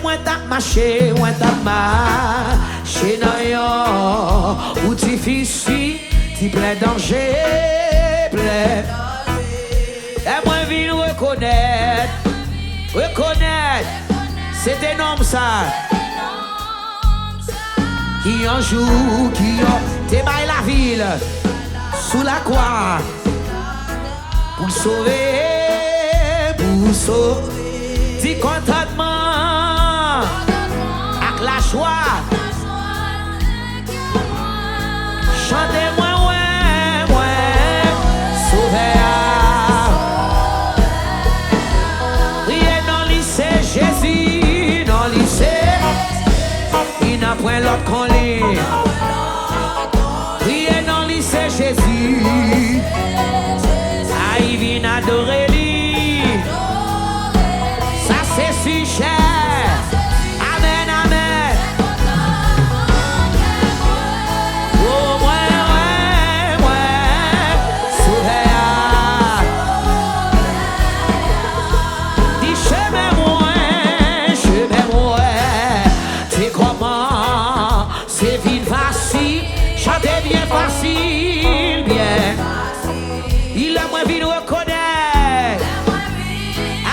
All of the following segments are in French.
moi t'as marché, moi t'as marché dans yon ou difficile, t'y plein danger, plein. Et moi viens reconnaître, c'est un homme ça. Qui en joue, qui en débaille la ville, sous la croix, pour sauver, dis contentement, avec la joie, chantez-moi, ouais, sauver. Priez dans le lycée Jésus, dans le lycée, il n'a point l'autre qu'on lit. Priez dans le lycée Jésus, il vient adorer lui. Ça c'est si cher. Amen, amen. Oh, ouais, sauver. Dis chemin moi, c'est comment, c'est vite facile, chantez bien facile, bien. Il a moins vite reconnaître.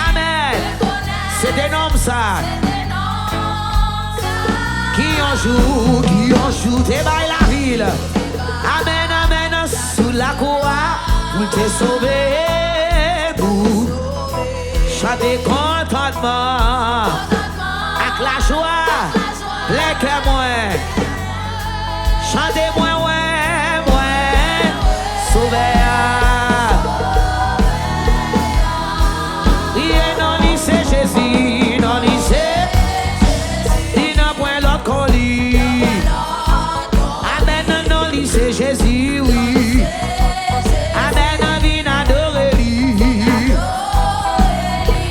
Amen. C'est des noms ça. Qui en joue, débaille la ville. Amen, amen. Sous la croix, pour te sauver. Pour chanter contentement. Avec la joie, les cœurs moins. Chantez-moi, ouais, sauver. Jésus, non, il sait, il n'a point l'autre qu'on lit. Amen, non, il sait Jésus, oui. Amen, il adore lui.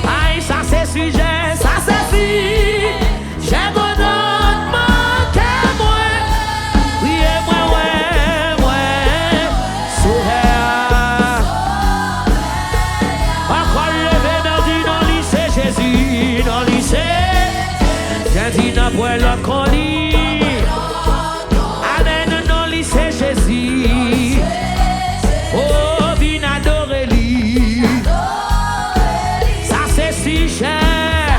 Aïe, ça c'est sujet, ça c'est si. J'ai mon nom, manquez moi. Oui, moi, sauver. Encore levé dans lycée Jésus, dans le lycée, j'ai dit n'a point l'autre qu'on lit. Amen, dans le lycée Jésus, oh, viens adorer lui. Ça c'est si cher.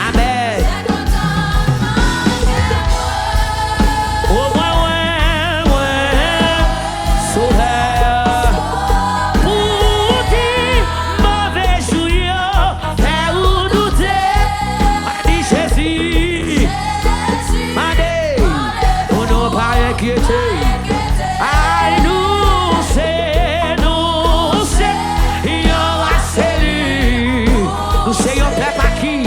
Amen. Oh, ouais, sauveur. Pour dire mauvais jouillot, faire ou douter, dit Jésus. Madé, on n'a pas inquiété. Aïe, nous c'est, il y aura salut. Nous c'est un peuple à qui,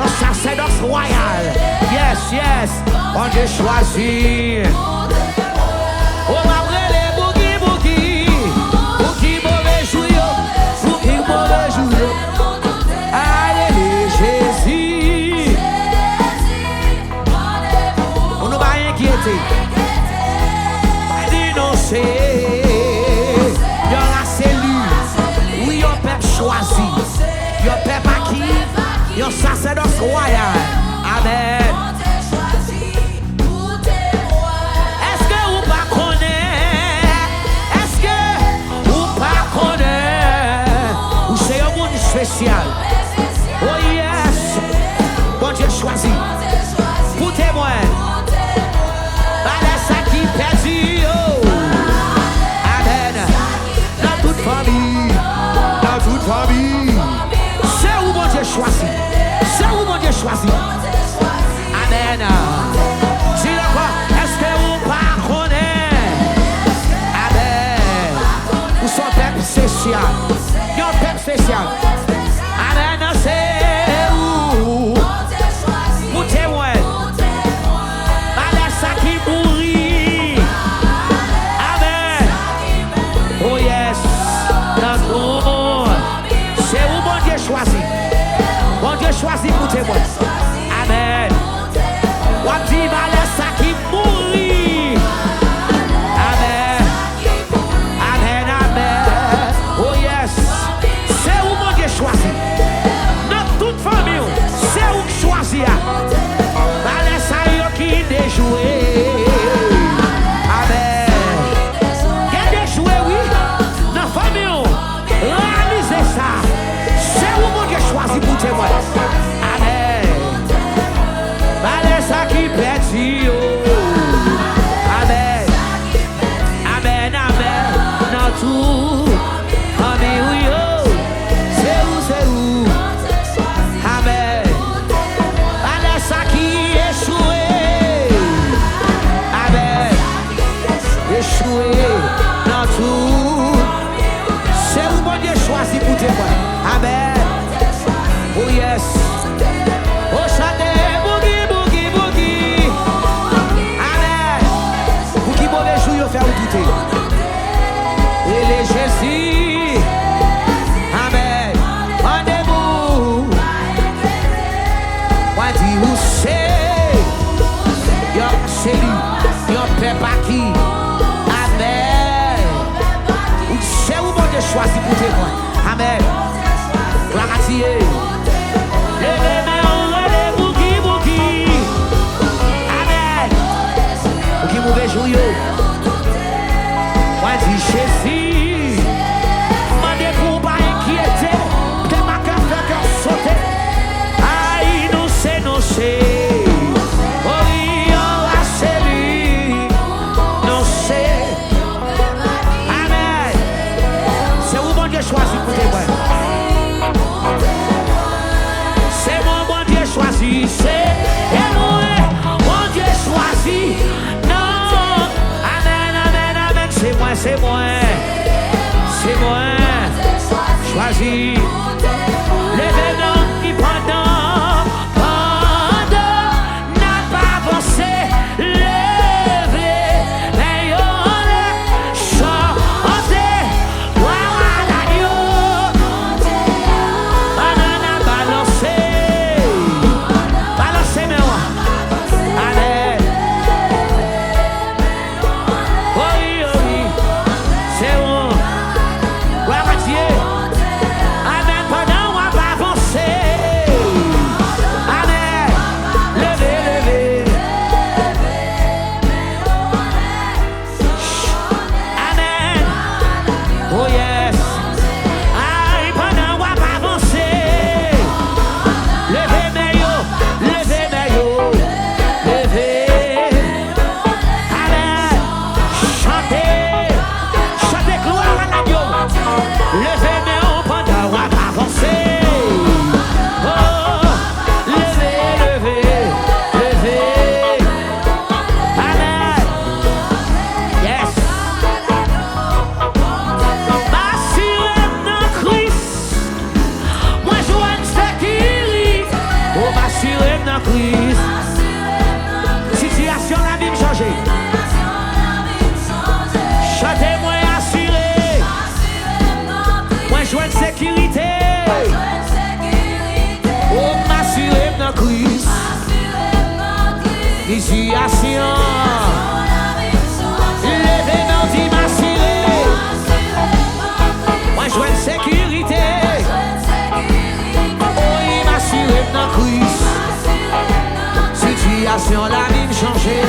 un sacerdoce royal. Yes, on Dieu choisi. Oh, ma brûlé, bouki, mauvais jouillot, mauvais jouillot. Allez, Jésus. On ne va pas inquiéter. Dénoncer. Il y aura cellule. Oui, un peuple choisi. Il y a un peuple acquis. Il y a un sacerdoce royal. Amen. Est-ce que vous pas connaissez? Est-ce que vous pas connaissez? Ou c'est un monde spécial? Oh yes. Bon Dieu choisi. Pour témoin. Laisse ça qui perdu. Amen. Dans toute famille. C'est où mon Dieu choisi. Amen. Si le quoi, est-ce que vous pas connaissez? Amen. Vous sont peuple spécial. Il y a un peuple spécial. Amen. C'est où? Pour témoin. Laisse ça qui mourit. Amen. Oh yes. Dans tout. C'est où mon Dieu choisi. Mon Dieu choisi pour témoin. choisi. Allez, ça y est, qui déjoué. Amen. Qui déjoué, oui. Dans la famille, réalisez ça. C'est où mon Dieu choisi pour témoigner. Amen. Allez, ça qui perdit. Amen. Amen, amen. Dans tout. Amen, oui, oh. C'est où, c'est où. Amen. Allez, ça qui échoué. Amen. Échoué dans tout. C'est où mon Dieu choisi pour témoigner. Amen. Oh yes. Oh chante boogie, boogie, boogie. Amen. Pour qui mauvais jour yo faire douter. Et les Jésus. Amen. Rendez-vous. Moi dis où c'est. Yo c'est lui. Yo fait pas qui. Amen. C'est où mon Dieu choisi pour témoigner. Amen. Gloire à Dieu. Levez-moi, boogie, boogie. Amen. Pour qui mauvais jour yo. Moi dis Jésus. Mandez pour pas inquiéter. Que ma cœur fait cœur sauter. Aïe, nous c'est. Oh oui, oh c'est lui. Nous c'est. Amen. C'est où mon Dieu choisi pour témoigner. C'est mon bon Dieu choisi. C'est moi, mon Dieu choisi. Non. Amen, amen, amen. C'est moi, c'est moi. C'est moi. Choisi. Levez-nous qui pendant n'a pas avancé. Levez, mais on est chanté. Gloire à Dieu. Banana balancé. Balancé, mais moi. Allez. Oui, oui. C'est bon. Gloire à Dieu. Amen. Pendant on va avancer. Amen. Levez, levez. Amen. Oh yes. Aïe, pendant on va avancer. Levez, meilleur. Levez, meilleur. Levez. Amen. Chantez. Chantez gloire à Dieu. Levez, meilleur. Pendant on va avancer. Oh, levez, levez. Levez. Amen. Yes. M'assurer dans Christ. Moi, je vois une sécurité. Oh, m'assurer dans Christ. Situation la vie me changer. Chantez-moi assuré. Moi, je vois une sécurité. Oh, m'assurer dans Christ. Situation. Levez, non, dis m'assurer. Moi, je vois une sécurité. Oh, il m'assurer dans Christ. Situation la vie me changer.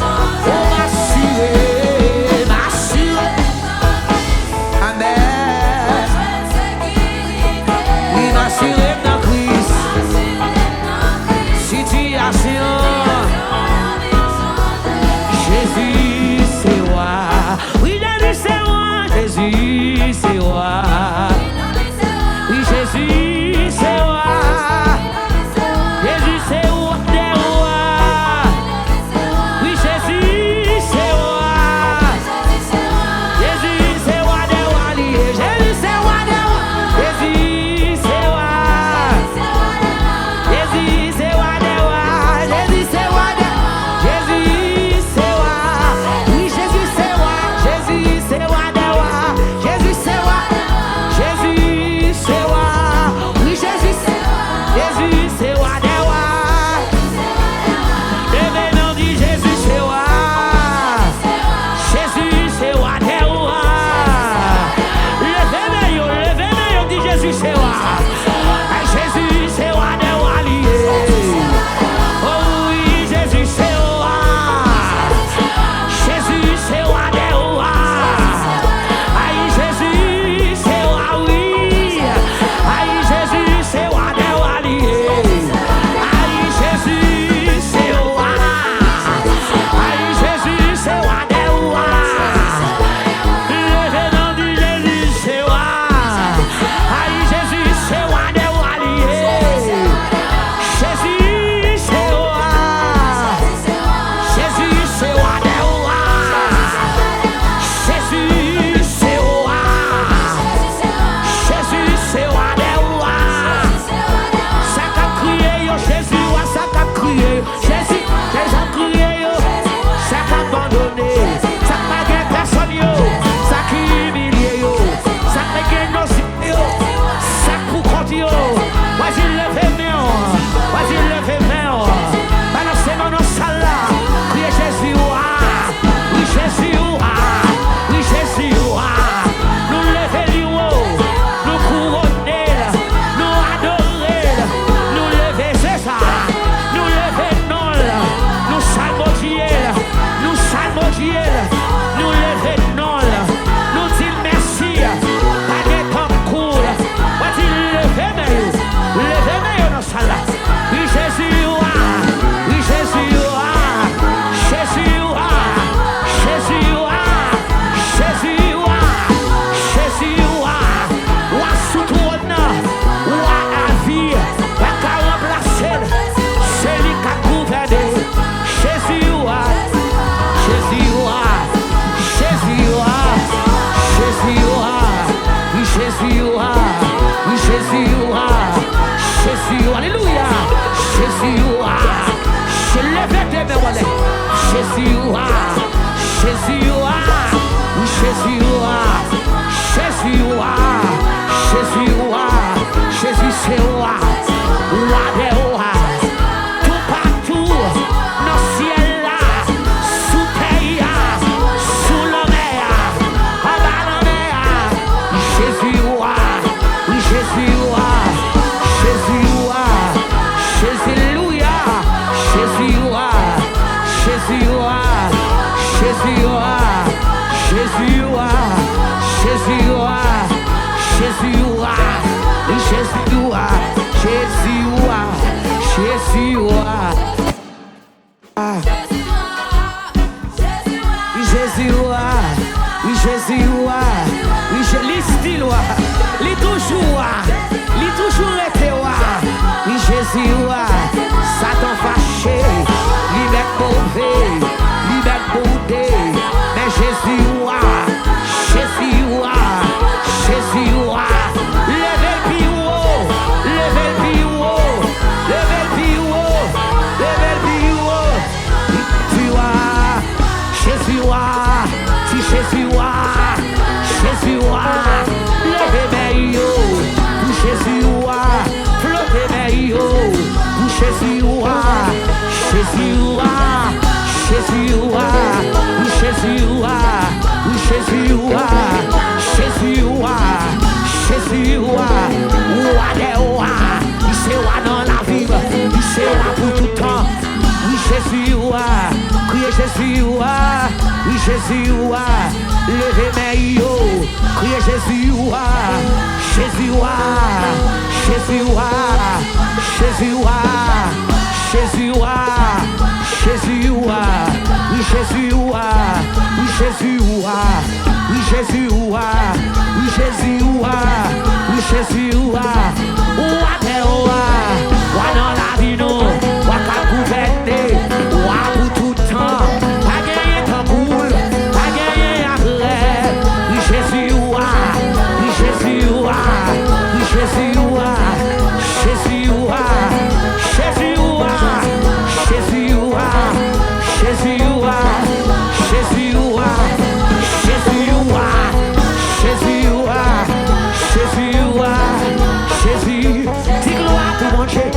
Oh, m'assurer, m'assurer. Amen. Il m'assurer dans Christ. Situation. Jésus, c'est moi. Oui, Jésus, c'est moi. Jésus, c'est moi. Oui, Jésus, c'est moi. Jésus, c'est moi. tout partout, dans le ciel là, sous terre, sous la mer, en bas la mer. Jésus, oui, Jésus, Jésus, Jésus, Alléluia, Jésus, Jésus, Jésus, Jésus, Jésus, Jésus, Satan fâché, lui met mauvais, lui met boudé, mais Jésus, Jésus, Jésus, levez le plus haut, levez le plus haut, levez le plus haut, levez le plus haut. Jésus, si Jésus, Jésus, levez mes yeux, Jésus, flottez mes yeux, Jésus, Jésus, Jésus, Jésus, Jésus, Jésus, Jésus, il sait dans la vie, il sait pour tout temps. Oui, Jésus, criez Jésus, oui, Jésus, levez mes yeux, criez Jésus, Jésus, Jésus, Jésus, Jésus, Jésus, oui, Jésus, oui, Jésus, oui, Jésus, oui, Jésus, oui, Jésus, dans la vie, non, qu'à gouverner, pour tout temps, pas gagner ton cool, pas gagner après. Oui, Jésus, oui, Jésus, oui, Jésus, Jésus, Jésus, Jésus, Jésus, Jésus, Jésus, Jésus, dis gloire pour mon Dieu.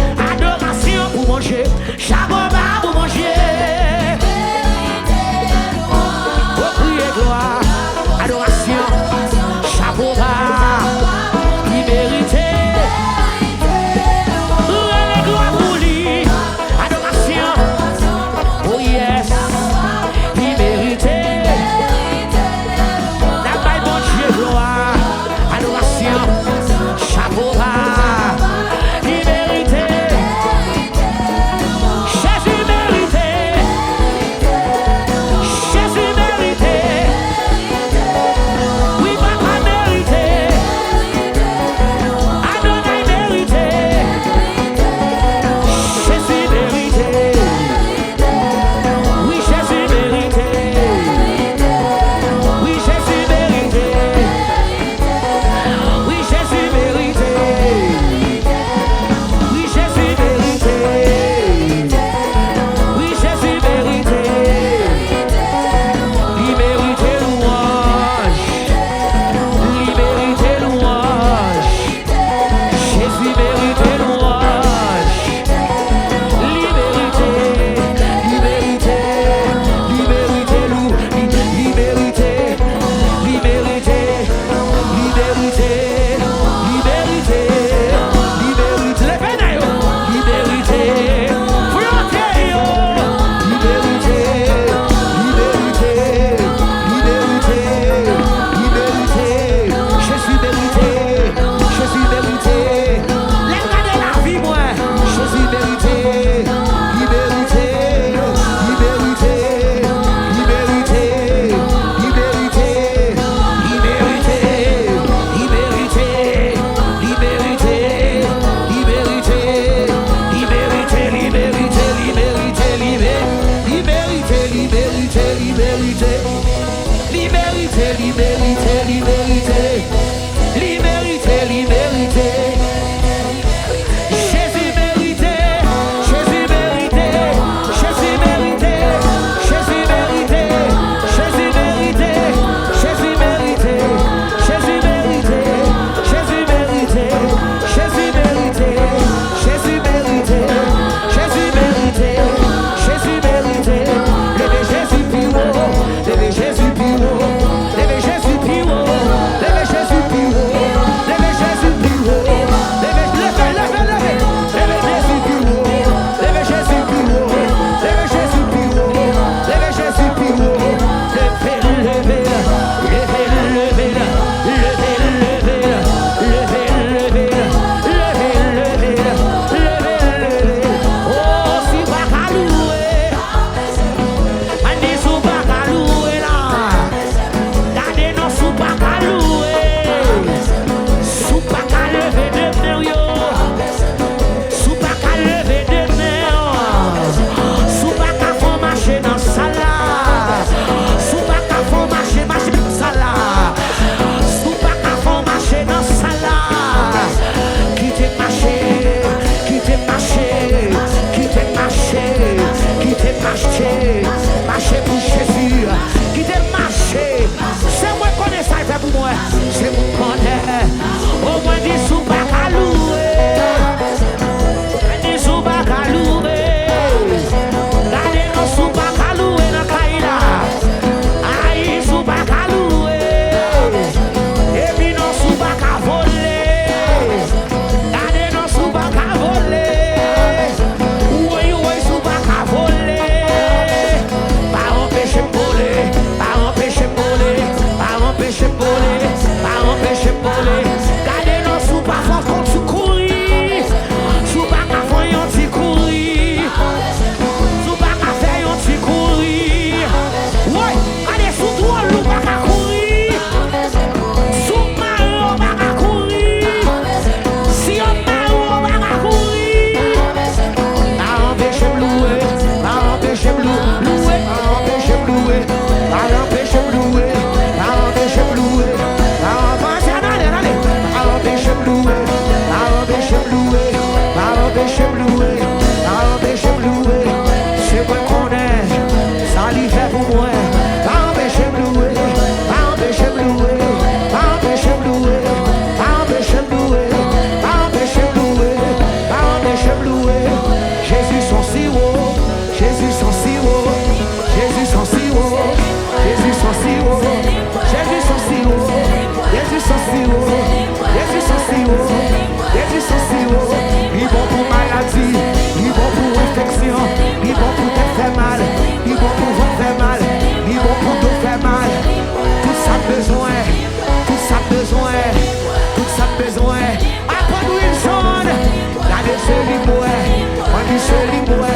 c'est lui moi.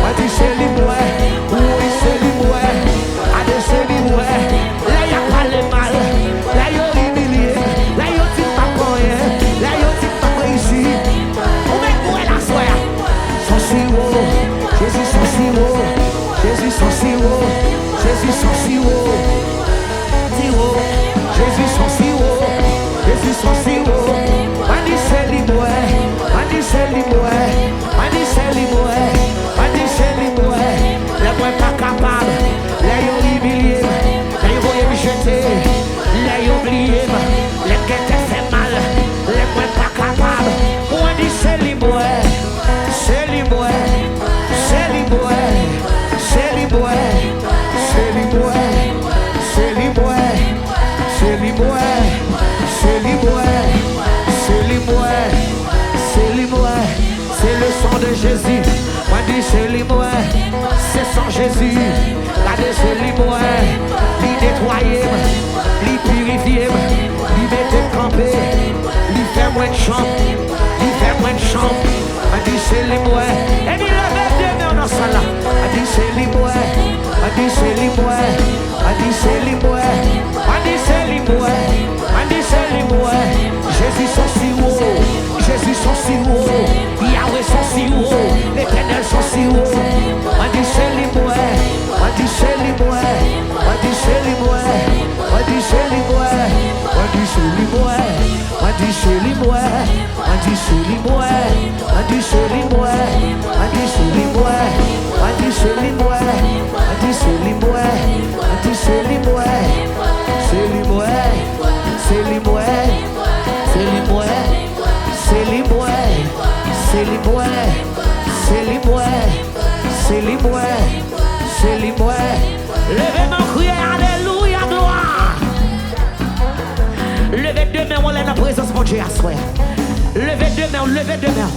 On dit c'est lui moi. Oui, c'est lui moi. Allez, c'est lui moi. Là, y a pas le mal. Là, y a humilié. Là, y a dit pas pour rien. Là, y a dit pas pour ici. On met où est la soie? Son si haut. Jésus, son si haut. Jésus, son si haut. Jésus, son si haut. Si haut. Jésus, son si haut. Jésus, son si haut. On dit c'est lui moi. On dit c'est lui moi. On dit c'est lui moi. On dit c'est lui moi. Les moi pas capable. Les yon humilié. Les yon voyez me jeter. Les yon oublié. Les qui te fait mal. Les moi pas capable. On dit c'est lui moi. C'est lui moi. C'est lui moi. C'est lui moi. C'est lui moi. C'est lui moi. C'est lui moi. C'est lui moi. C'est lui moi. C'est lui moi. C'est le sang de Jésus. Moi dis c'est lui moi. C'est sans Jésus. Regardez c'est lui moi. Lui nettoyer. Lui purifier. Lui mettre camper. Lui faire moins de chambre. Lui faire moins de chambre. Moi dis c'est lui moi. Et puis levez deux mains dans ça là. Moi dis c'est lui moi. Moi dis c'est lui moi. Moi dis c'est lui moi. Moi dis c'est lui moi. Moi dis c'est lui moi. Jésus son si haut. Jésus son si haut. Yahweh son si haut. L'Éternel son si haut. On dit c'est lui moi. On dit c'est lui moi. On dit c'est lui moi. On dit c'est lui moi. On dit c'est lui moi. On dit c'est lui moi. On dit c'est lui moi. On dit c'est lui moi. On dit c'est lui moi. On dit c'est lui moi. On dit c'est lui moi. On dit c'est lui moi. C'est lui moi. C'est lui moi. C'est lui moi. C'est lui moi. C'est lui moi. C'est lui moi. C'est lui moi. C'est lui moi. Levez mon crier, alléluia, gloire. Levez deux mains, on est dans la présence de Dieu à soi. Levez deux mains, levez deux mains.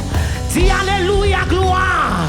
Dis alléluia, gloire.